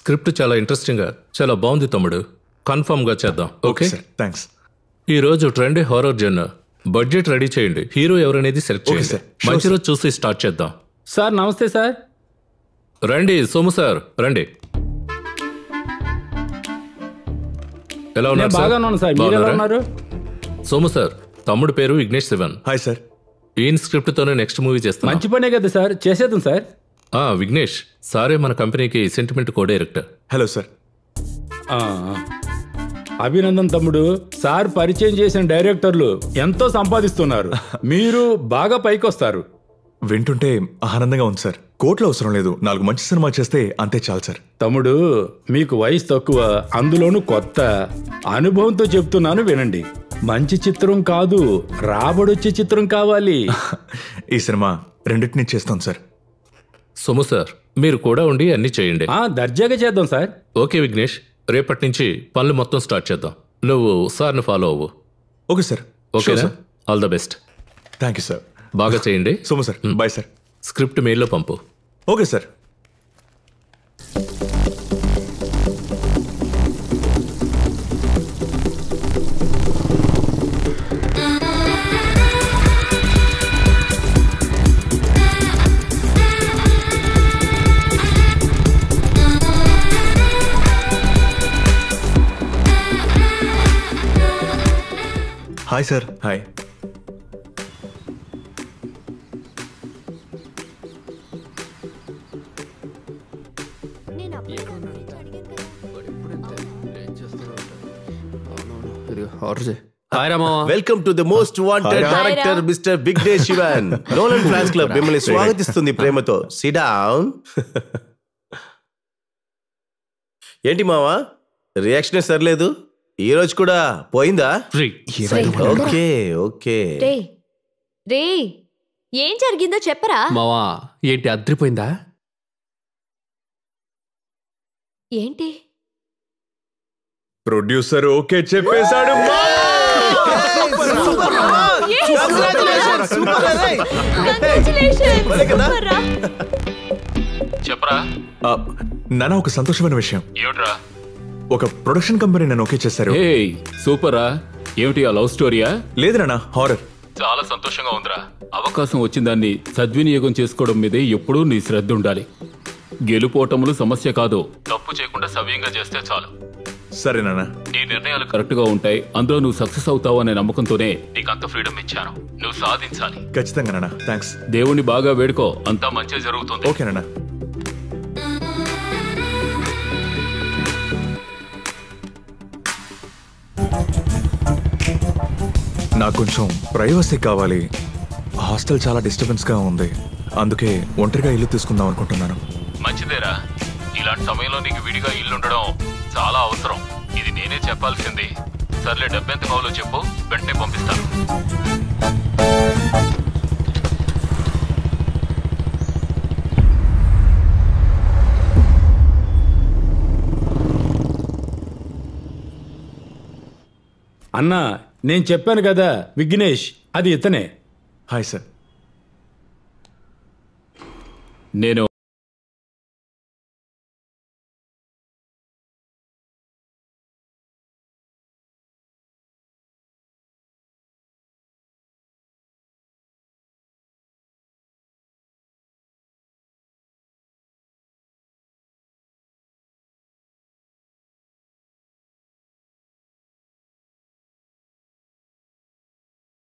Script చాలా interesting గా చాలా బాగుంది తమ్ముడు. కన్ఫర్మ్ గా చేద్దాం. Okay sir, thanks. ఈ రోజు trend horror Jan. Budget ready చేయండి. హీరో ఎవరనేది సెలెక్ట్ చేయండి. సార్. మంచి రోజు చూసి స్టార్ట్ చేద్దాం. సార్ నమస్తే సార్. రండి సోము సార్ రండి. ఎలా ఉన్నారు సార్? బాగా ఉన్నాను సార్. మీరు ఎలా ఉన్నారు? సోము సార్, తమ్ముడు పేరు విఘ్నేష్ శివన్. Hi sir. ఈయన స్క్రిప్ట్ తోనే నెక్స్ట్ మూవీ చేస్తాం. మంచి పనే కదా సార్, చేసేద్దాం సార్. విఘ్నేష్ సారే మన కంపెనీకి sentiment co director. Hello sir. Abhinandan తమ్ముడు. సార్ పరిచయం చేసిన డైరెక్టర్లు ఎంతో సంపాదిస్తున్నారు. మీరు బాగా పైకొస్తారు. వింటుంటే ఆనందంగా ఉంది సార్. కోట్లు అవసరం లేదు, 4 మంచి సినిమా చేస్తే అంతే చాలు సార్. తమ్ముడు, మీకు వయసు తక్కువ, అందులోనూ కొత్త. అనుభవంతో చెప్తున్నాను వినండి. మంచి చిత్రం కాదు, రాబడొచ్చే చిత్రం కావాలి. ఈ సినిమా రెండింటినీ చేస్తాం సార్. సోము సార్, మీరు కూడా ఉండి అన్ని చేయండి. దర్జాగా చేద్దాం సార్. ఓకే విఘ్నేష్, రేపటి నుంచి పనులు మొత్తం స్టార్ట్ చేద్దాం. నువ్వు సార్ని ఫాలో అవ్వు. Okay sir. ఓకేనా? All the best. Thank you sir. బాగా చేయండి. Somu sir, bye sir. Script మెయిల్లో పంపు. Okay sir. Hi sir. Hi. Welcome to the most wanted director mister Vignesh Shivan. Nolan fans club మిమ్మల్ని స్వాగతిస్తుంది ప్రేమతో. Sit down. ఏంటి మావా, రియాక్షన్ సర్లేదు? ఈ రోజు కూడా పోయిందా? Okay okay. రే, ఏం జరిగిందో చెప్పరా మావా. ఏంటి అద్రిపోయిందా? ఏంటి? ప్రొడ్యూసర్ ఓకే చెప్పేశాడు. చెప్పరా నాన్న, ఒక సంతోషమైన విషయం. ఏమిట్రా? ఒక ప్రొడక్షన్ కంపెనీ నన్ను ఓకే చేశారు. సూపరా. ఏమిటి ఆ లవ్ స్టోరీయా? లేదు నాన్న, హారర్. చాలా సంతోషంగా ఉందిరా. అవకాశం వచ్చిందాన్ని సద్వినియోగం చేసుకోవడం మీదే ఎప్పుడూ నీ శ్రద్ధ ఉండాలి. గెలుపోటములు సమస్య కాదు, తప్పు చేయకుండా సవ్యంగా చేస్తే చాలు. సరే నాన్న. నీ నిర్ణయాలు కరెక్ట్ గా ఉంటాయి. అందులో నువ్వు సక్సెస్ అవుతావు అనే నమ్మకంతోనే నీకు అంత ఫ్రీడమ్ ఇచ్చాను. నువ్వు సాధించాలి. ఖచ్చితంగా నాన్న. థ్యాంక్స్. దేవుణ్ణి బాగా వేడుకో, అంతా మంచిగా జరుగుతుంది. ఓకే నాన్న. నాకు కొంచెం ప్రైవసీ కావాలి. హాస్టల్ చాలా డిస్టర్బెన్స్ గా ఉంది, అందుకే ఒంటరిగా ఇల్లు తీసుకుందాం అనుకుంటున్నాను. మంచిదేరా. ఇలాంటి సమయంలో నీకు విడిగా ఇల్లు ఉండడం చాలా అవసరం. ఇది నేనే చెప్పాల్సింది. సర్లే, డబ్బెంత కావాలో చెప్పు, వెంటనే పంపిస్తాను. అన్నా, నేను చెప్పాను కదా విఘ్నేష్, అది ఇతనే. Hi sir. నేను